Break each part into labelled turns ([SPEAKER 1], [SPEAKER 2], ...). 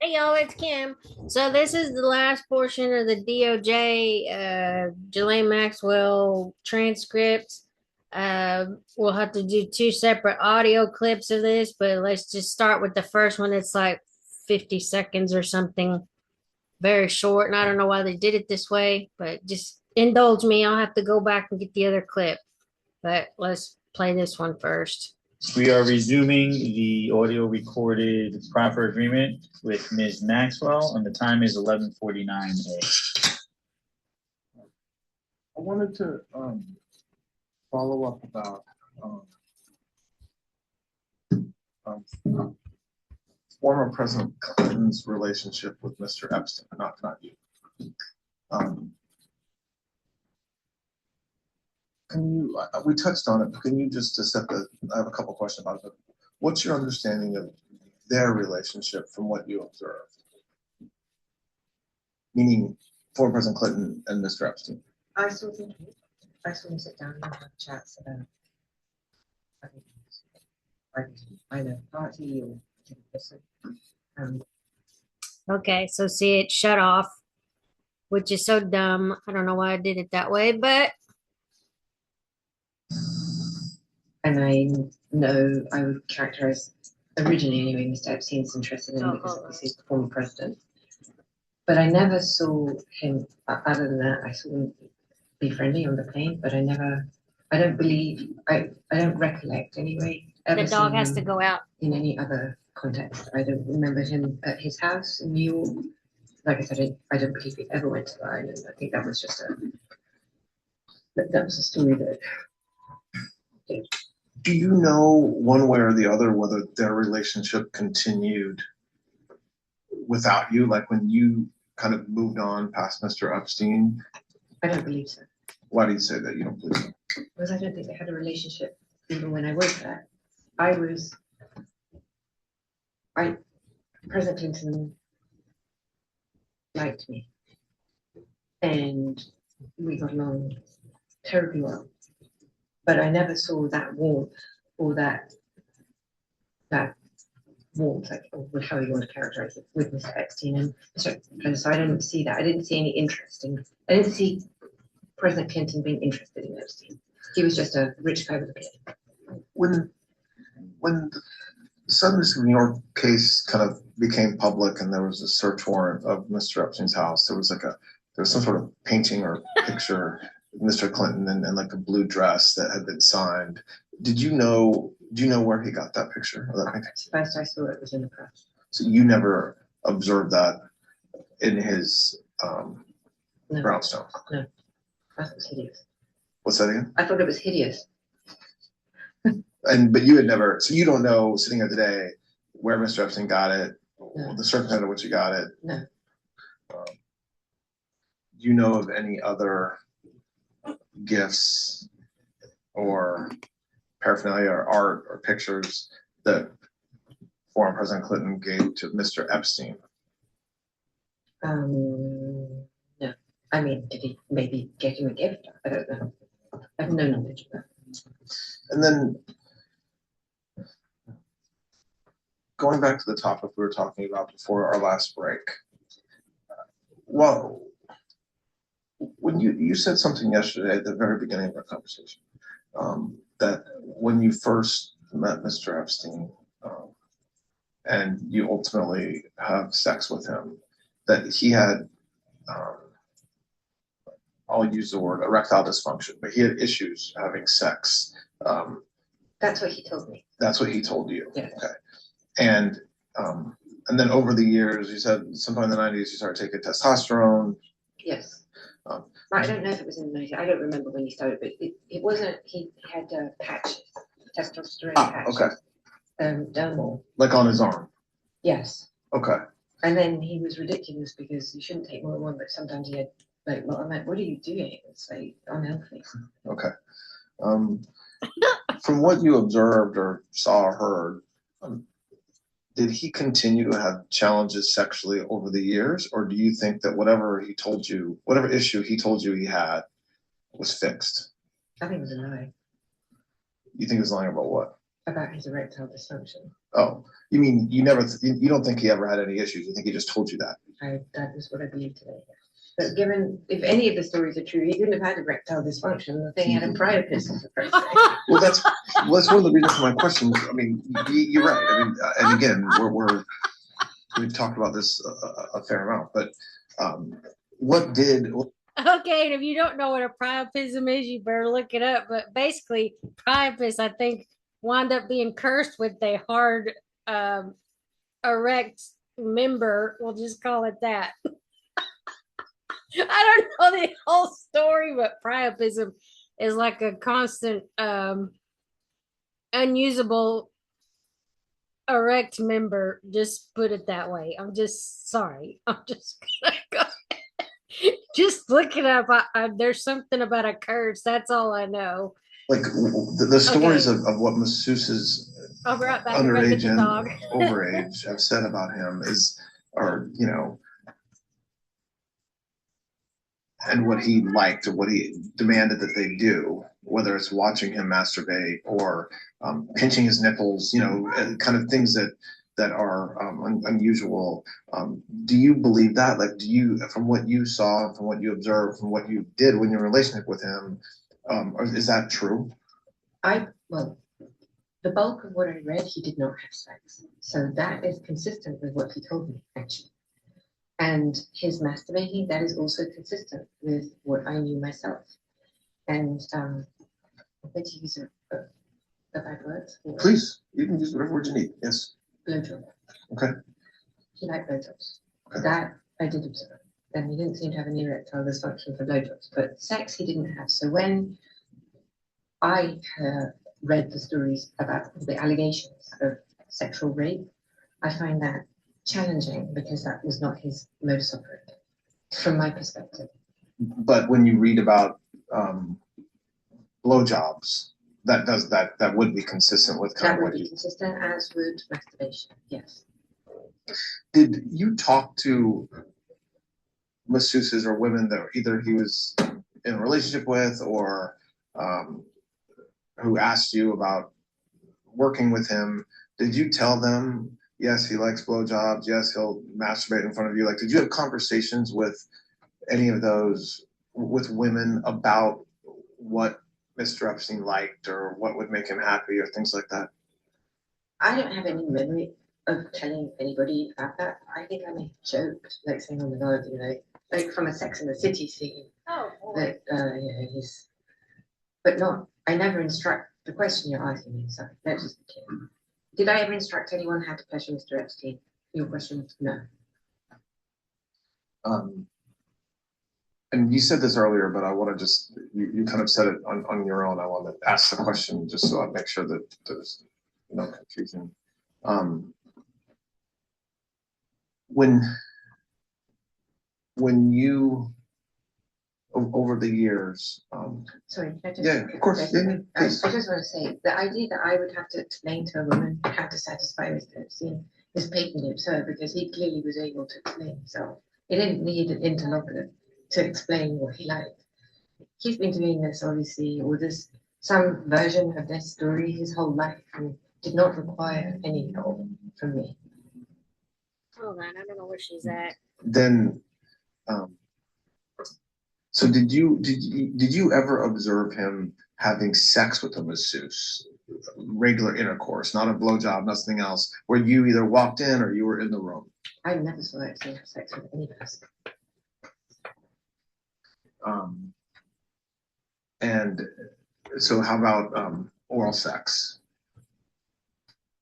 [SPEAKER 1] Hey y'all, it's Kim. So this is the last portion of the DOJ Ghislaine Maxwell transcripts. We'll have to do two separate audio clips of this, but let's just start with the first one. It's like 50 seconds or something, very short, and I don't know why they did it this way, but just indulge me. I'll have to go back and get the other clip. But let's play this one first.
[SPEAKER 2] We are resuming the audio recorded proper agreement with Ms. Maxwell, and the time is 11:49 a.m.
[SPEAKER 3] I wanted to follow up about former President Clinton's relationship with Mr. Epstein, not you. Can you? We touched on it, but can you just set the? I have a couple questions about it. What's your understanding of their relationship from what you observed? Meaning, former President Clinton and Mr. Epstein.
[SPEAKER 4] I saw them sit down and have chats about either party or person.
[SPEAKER 1] Okay, so see it shut off, which is so dumb. I don't know why I did it that way, but
[SPEAKER 4] And I know I would characterize originally anyway, Mr. Epstein's interested in him because obviously he's the former president. But I never saw him, other than that, I saw him be friendly on the plane, but I don't believe, I don't recollect anyway.
[SPEAKER 1] the dog has to go out.
[SPEAKER 4] In any other context. I don't remember him at his house in New York. Like I said, I don't believe he ever went to the island. I think that was just that was a story that.
[SPEAKER 3] Do you know one way or the other whether their relationship continued without you, like when you kind of moved on past Mr. Epstein?
[SPEAKER 4] I don't believe so.
[SPEAKER 3] Why do you say that you don't believe so?
[SPEAKER 4] Because I don't think they had a relationship even when I worked there. President Clinton liked me and we got along terribly well. But I never saw that warmth or that warmth, like, or how you want to characterize it, with Mr. Epstein and Mr. Clinton. So I didn't see that. I didn't see any interest in. I didn't see President Clinton being interested in Epstein. He was just a rich guy with a kid.
[SPEAKER 3] When the Southern District of New York case kind of became public and there was a search warrant of Mr. Epstein's house, there was some sort of painting or picture of Mr. Clinton in like a blue dress that had been signed. Do you know where he got that picture? Or that painting?
[SPEAKER 4] First I saw it was in the press.
[SPEAKER 3] So you never observed that in his
[SPEAKER 4] No.
[SPEAKER 3] brownstone?
[SPEAKER 4] No. I thought it was hideous.
[SPEAKER 3] What's that again?
[SPEAKER 4] I thought it was hideous.
[SPEAKER 3] But you had never, so you don't know sitting here today where Mr. Epstein got it,
[SPEAKER 4] No.
[SPEAKER 3] the circumstance in which he got it.
[SPEAKER 4] No.
[SPEAKER 3] Do you know of any other gifts or paraphernalia or art or pictures that former President Clinton gave to Mr. Epstein?
[SPEAKER 4] No. I mean, did he maybe get him a gift? I don't know. I have no knowledge of that.
[SPEAKER 3] And then going back to the topic we were talking about before our last break, well, when you said something yesterday at the very beginning of our conversation, that when you first met Mr. Epstein and you ultimately have sex with him, that he had, I'll use the word erectile dysfunction, but he had issues having sex.
[SPEAKER 4] That's what he told me.
[SPEAKER 3] That's what he told you.
[SPEAKER 4] Yes.
[SPEAKER 3] Okay. And then over the years, you said sometime in the 90s, you started taking testosterone.
[SPEAKER 4] Yes. I don't know if it was in the 90s. I don't remember when he started, but it wasn't. He had patches, testosterone patches.
[SPEAKER 3] Okay.
[SPEAKER 4] Dermal.
[SPEAKER 3] Like on his arm.
[SPEAKER 4] Yes.
[SPEAKER 3] Okay.
[SPEAKER 4] And then he was ridiculous because you shouldn't take more than one, but sometimes he had like, well, I'm like, what are you doing? It's like unhealthy.
[SPEAKER 3] Okay. From what you observed or saw or heard, did he continue to have challenges sexually over the years, or do you think that whatever issue he told you he had was fixed?
[SPEAKER 4] I think it was a lie.
[SPEAKER 3] You think he was lying about what?
[SPEAKER 4] About his erectile dysfunction.
[SPEAKER 3] Oh, you mean you never, you don't think he ever had any issues? You think he just told you that?
[SPEAKER 4] That is what I believe today. But given, if any of the stories are true, he couldn't have had erectile dysfunction. The thing had a priapism.
[SPEAKER 3] Well, that's one of the reasons for my question. I mean, you're right. I mean, and again, we've talked about this a fair amount, but what did?
[SPEAKER 1] Okay, and if you don't know what a priapism is, you better look it up. But basically, priapus, I think, wound up being cursed with a hard, erect member. We'll just call it that. I don't know the whole story, but priapism is like a constant, unusable erect member. Just put it that way. I'm just sorry. I'm just gonna go. Just look it up. There's something about a curse. That's all I know.
[SPEAKER 3] Like the stories of what masseuses underage and overage have said about him are, you know, and what he liked or what he demanded that they do, whether it's watching him masturbate or pinching his nipples, you know, kind of things that are unusual. Do you believe that? Like, do you, from what you saw, from what you observed, from what you did when you're in a relationship with him, is that true?
[SPEAKER 4] Well, the bulk of what I read, he did not have sex. So that is consistent with what he told me, actually. And his masturbating, that is also consistent with what I knew myself. And I'm going to use a bad word.
[SPEAKER 3] Please, you can use whatever word you need. Yes.
[SPEAKER 4] Blowjob.
[SPEAKER 3] Okay.
[SPEAKER 4] He liked blowjobs.
[SPEAKER 3] Okay.
[SPEAKER 4] That I did observe. And he didn't seem to have any erectile dysfunction for blowjobs, but sex he didn't have. So when I read the stories about the allegations of sexual rape, I find that challenging because that was not his modus operandi, from my perspective.
[SPEAKER 3] But when you read about blowjobs, that would be consistent with kind
[SPEAKER 4] that
[SPEAKER 3] of
[SPEAKER 4] would
[SPEAKER 3] what
[SPEAKER 4] be
[SPEAKER 3] you.
[SPEAKER 4] consistent, as would masturbation. Yes.
[SPEAKER 3] Did you talk to masseuses or women that either he was in a relationship with or who asked you about working with him? Did you tell them, yes, he likes blowjobs, yes, he'll masturbate in front of you? Like, did you have conversations with any of those, with women, about what Mr. Epstein liked or what would make him happy or things like that?
[SPEAKER 4] I don't have any memory of telling anybody about that. I think I may have joked, like saying on the guard, you know, like from a Sex and the City scene.
[SPEAKER 1] Oh,
[SPEAKER 4] that he's, but not. I never instruct the question you're asking me. So let's just be clear. Did I ever instruct anyone how to pleasure Mr. Epstein? Your question, no.
[SPEAKER 3] And you said this earlier, but I want to just, you kind of said it on your own. I want to ask the question just so I make sure that there's no confusion. When you, over the years,
[SPEAKER 4] sorry, can I just,
[SPEAKER 3] yeah, of course. Yeah,
[SPEAKER 4] I just want to say the idea that I would have to explain to a woman how to satisfy Mr. Epstein is patently absurd, because he clearly was able to explain himself. He didn't need an interlocutor to explain what he liked. He's been doing this, obviously, or this, some version of this story his whole life, and did not require any help from me.
[SPEAKER 1] Hold on, I don't know where she's at.
[SPEAKER 3] Then, so did you ever observe him having sex with a masseuse, regular intercourse, not a blowjob, nothing else, where you either walked in or you were in the room?
[SPEAKER 4] I never saw Epstein have sex with any person.
[SPEAKER 3] And so how about oral sex?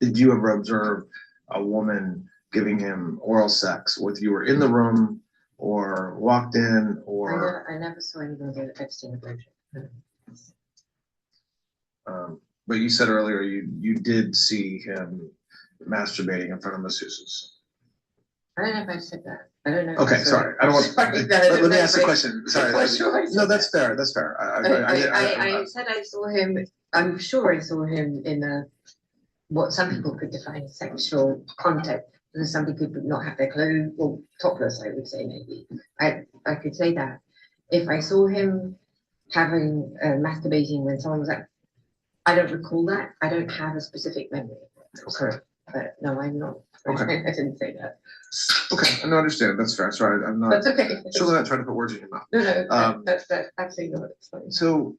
[SPEAKER 3] Did you ever observe a woman giving him oral sex, whether you were in the room or walked in, or?
[SPEAKER 4] I never saw anyone give Epstein a blowjob.
[SPEAKER 3] But you said earlier you did see him masturbating in front of masseuses.
[SPEAKER 4] I don't know if I said that. I don't know.
[SPEAKER 3] Okay, sorry. I don't want. Let me ask the question. Sorry. No, that's fair. That's fair.
[SPEAKER 4] I said I saw him. I'm sure I saw him in a what some people could define as sexual contact. Because some people could not have their clothes, or topless, I would say maybe. I could say that. If I saw him having masturbating when someone was like, I don't recall that. I don't have a specific memory of it. Sorry, but no, I'm not.
[SPEAKER 3] Okay.
[SPEAKER 4] I didn't say that.
[SPEAKER 3] Okay, I don't understand. That's fair. Sorry, I'm not.
[SPEAKER 4] That's okay.
[SPEAKER 3] Surely not trying to put words in your mouth.
[SPEAKER 4] No, that's absolutely not. It's fine.
[SPEAKER 3] So,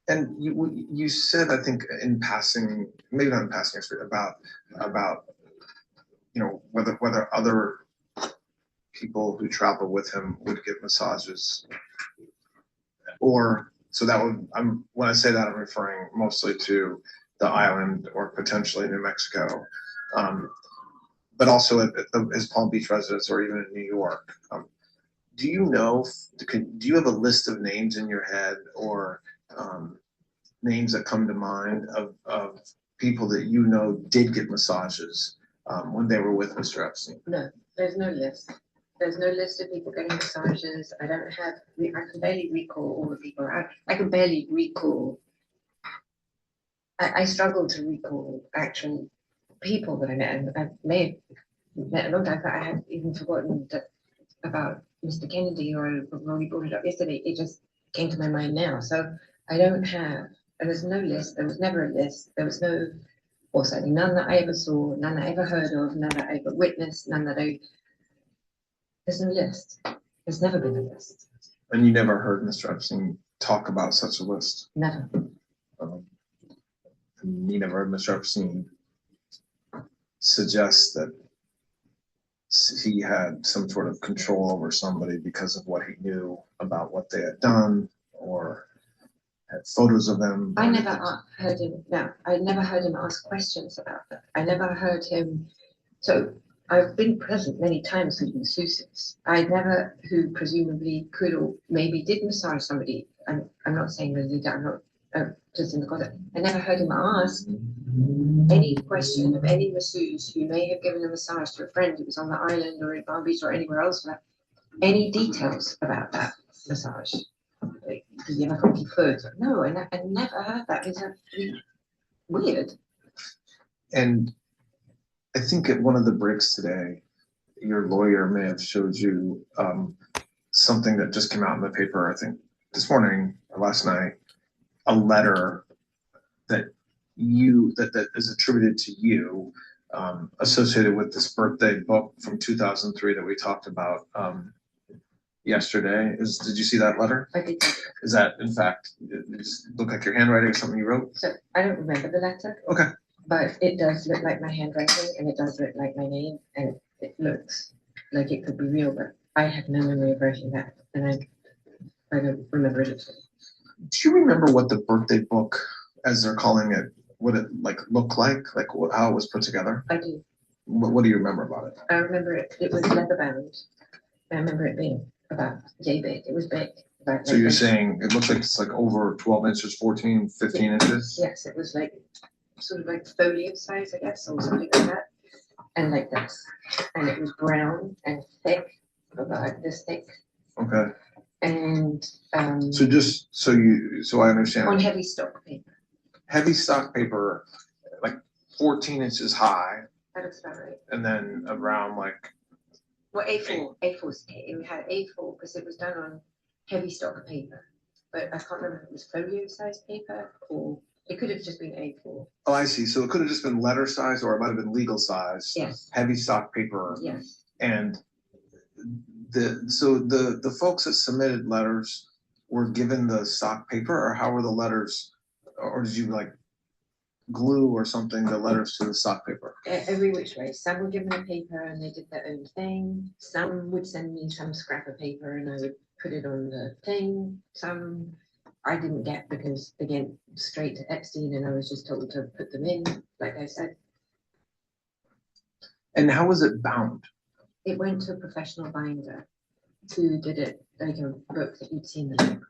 [SPEAKER 3] and you said, I think in passing, maybe not in passing, about whether other people who travel with him would get massages, or so that would when I say that I'm referring mostly to the island or potentially New Mexico, but also at his Palm Beach residence or even in New York. Do you know? Do you have a list of names in your head or names that come to mind of people that you know did get massages when they were with Mr. Epstein?
[SPEAKER 4] No, there's no list. There's no list of people getting massages. I don't have. I can barely recall all the people. I can barely recall. I struggle to recall actual people that I met, and I may have met a long time, but I had even forgotten about Mr. Kennedy, or when we brought it up yesterday, it just came to my mind now. So I don't have, and there's no list. There was never a list. There was no, or certainly none that I ever saw, none that I ever heard of, none that I ever witnessed, none that there's no list. There's never been a list.
[SPEAKER 3] And you never heard Mr. Epstein talk about such a list?
[SPEAKER 4] Never.
[SPEAKER 3] You never heard Mr. Epstein suggest that he had some sort of control over somebody because of what he knew about what they had done, or had photos of them?
[SPEAKER 4] I never heard him. No, I never heard him ask questions about that. I never heard him. So I've been present many times with masseuses. I never, who presumably could or maybe did massage somebody. I'm not saying that he did. I'm not just in the context. I never heard him ask any question of any masseuse who may have given a massage to a friend who was on the island or in Palm Beach or anywhere else, for that, any details about that massage. Like, did you ever got any photos? No, I never heard that. It's actually weird.
[SPEAKER 3] And I think at one of the breaks today, your lawyer may have showed you something that just came out in the paper, I think this morning or last night, a letter that is attributed to you, associated with this birthday book from 2003 that we talked about yesterday. Did you see that letter?
[SPEAKER 4] I did.
[SPEAKER 3] Is that, in fact, does it look like your handwriting or something you wrote?
[SPEAKER 4] So I don't remember the letter.
[SPEAKER 3] Okay.
[SPEAKER 4] But it does look like my handwriting, and it does look like my name, and it looks like it could be real, but I have no memory of writing that, and I don't remember it.
[SPEAKER 3] Do you remember what the birthday book, as they're calling it, what it looked like how it was put together?
[SPEAKER 4] I do.
[SPEAKER 3] What do you remember about it?
[SPEAKER 4] I remember it was leather bound. I remember it being about yay big. It was big.
[SPEAKER 3] So you're saying it looks like it's like over 12 inches, 14, 15 inches?
[SPEAKER 4] Yes, it was like sort of like folio size, I guess, or something like that. And like this. And it was brown and thick, about this thick.
[SPEAKER 3] Okay.
[SPEAKER 4] And
[SPEAKER 3] so I understand.
[SPEAKER 4] On heavy stock paper.
[SPEAKER 3] Heavy stock paper, like 14 inches high.
[SPEAKER 4] That is about right.
[SPEAKER 3] And then around
[SPEAKER 4] well, A4. It had A4 because it was done on heavy stock paper. But I can't remember if it was folio size paper or it could have just been A4.
[SPEAKER 3] Oh, I see. So it could have just been letter size, or it might have been legal size.
[SPEAKER 4] Yes.
[SPEAKER 3] Heavy stock paper.
[SPEAKER 4] Yes.
[SPEAKER 3] And the folks that submitted letters were given the stock paper, or how were the letters, or did you glue or something the letters to the stock paper?
[SPEAKER 4] Every which way. Some were given a paper and they did their own thing. Some would send me some scrap of paper and I would put it on the thing. Some I didn't get because they went straight to Epstein and I was just told to put them in, like I said.
[SPEAKER 3] And how was it bound?
[SPEAKER 4] It went to a professional binder who did it like a book that you'd seen in the library.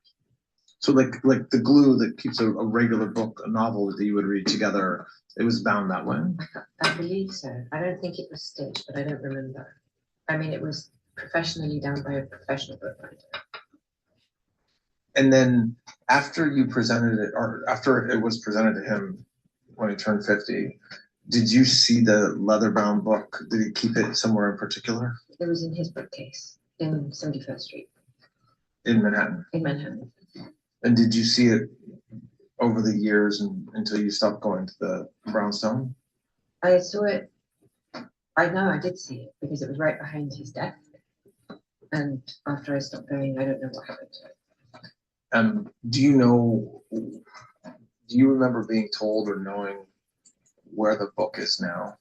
[SPEAKER 3] So like the glue that keeps a regular book, a novel that you would read together, it was bound that way?
[SPEAKER 4] I believe so. I don't think it was stitched, but I don't remember. I mean, it was professionally done by a professional bookbinder.
[SPEAKER 3] And then after you presented it, or after it was presented to him when he turned 50, did you see the leather-bound book? Did he keep it somewhere in particular?
[SPEAKER 4] It was in his bookcase in 71st Street.
[SPEAKER 3] In Manhattan?
[SPEAKER 4] In Manhattan.
[SPEAKER 3] And did you see it over the years and until you stopped going to the brownstone?
[SPEAKER 4] I saw it. I know I did see it because it was right behind his desk. And after I stopped going, I don't know what happened to it.
[SPEAKER 3] Do you remember being told or knowing where the book is now?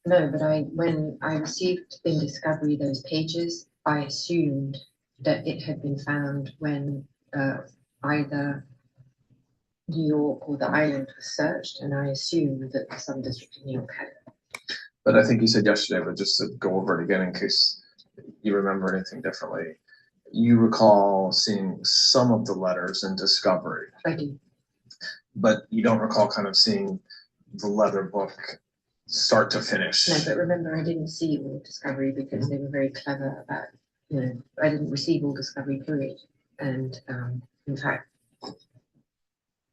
[SPEAKER 4] No, but when I received in Discovery those pages, I assumed that it had been found when either New York or the island was searched, and I assumed that the Southern District of New York had it.
[SPEAKER 3] But I think you said yesterday, but just to go over it again in case you remember anything differently, you recall seeing some of the letters in Discovery.
[SPEAKER 4] I do.
[SPEAKER 3] But you don't recall kind of seeing the leather book start to finish.
[SPEAKER 4] No, but remember, I didn't see all Discovery because they were very clever about, I didn't receive all Discovery, period. And in fact,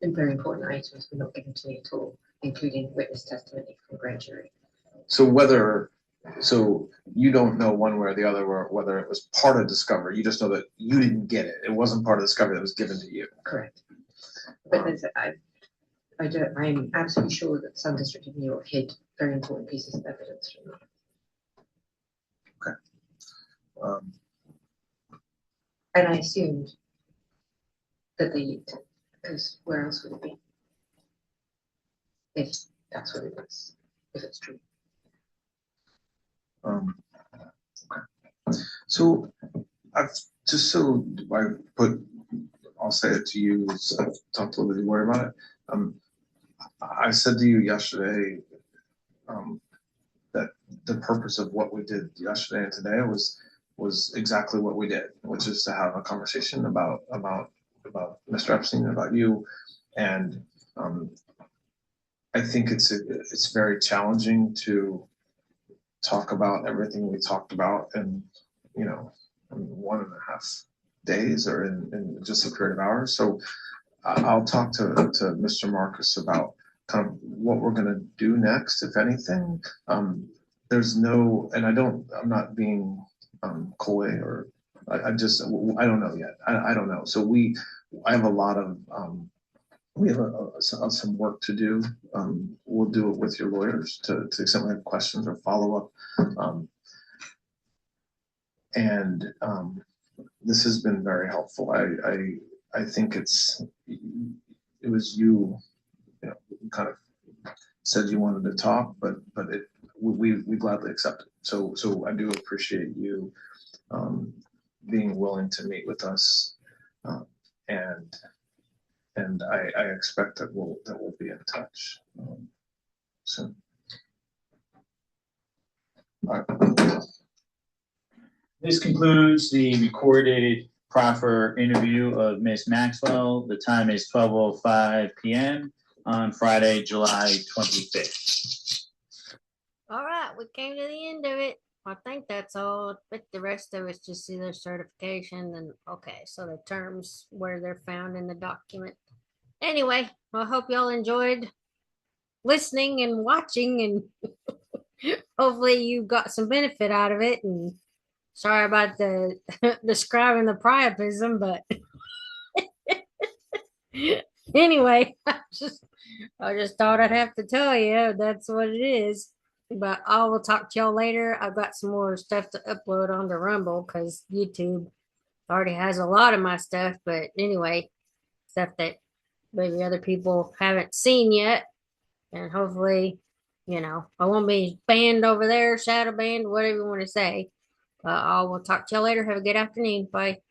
[SPEAKER 4] very important items were not given to me at all, including witness testimony from grand jury.
[SPEAKER 3] So you don't know one way or the other whether it was part of Discovery. You just know that you didn't get it. It wasn't part of Discovery that was given to you.
[SPEAKER 4] Correct. But I'm absolutely sure that some district of New York hid very important pieces of evidence from me.
[SPEAKER 3] Okay.
[SPEAKER 4] And I assumed that they leaked it, because where else would it be? If that's what it is, if it's true.
[SPEAKER 3] Okay. So I'll say it to you, I've talked a little bit more about it. I said to you yesterday that the purpose of what we did yesterday and today was exactly what we did, which is to have a conversation about Mr. Epstein, about you. And I think it's very challenging to talk about everything we talked about in 1.5 days or in just a period of hours. So I'll talk to Mr. Marcus about kind of what we're going to do next, if anything. I'm not being coy, or I don't know yet. I don't know. So I have a lot of, we have some work to do. We'll do it with your lawyers to the extent we have questions or follow up. And this has been very helpful. I think it was you kind of said you wanted to talk, but we gladly accept it. So I do appreciate you being willing to meet with us, and I expect that we'll be in touch soon. All right.
[SPEAKER 2] This concludes the recorded proffer interview of Ms. Maxwell. The time is 12:05 p.m. on Friday, July 25th.
[SPEAKER 1] All right, we came to the end of it. I think that's all, but the rest of it's just see their certification and okay, so the terms where they're found in the document. Anyway, I hope y'all enjoyed listening and watching, and hopefully you got some benefit out of it. And sorry about the describing the priapism, but anyway, I just thought I'd have to tell you that's what it is. But I will talk to y'all later. I've got some more stuff to upload onto Rumble because YouTube already has a lot of my stuff. But anyway, stuff that maybe other people haven't seen yet. And hopefully, I won't be banned over there, shadow banned, whatever you want to say. I will talk to y'all later. Have a good afternoon. Bye.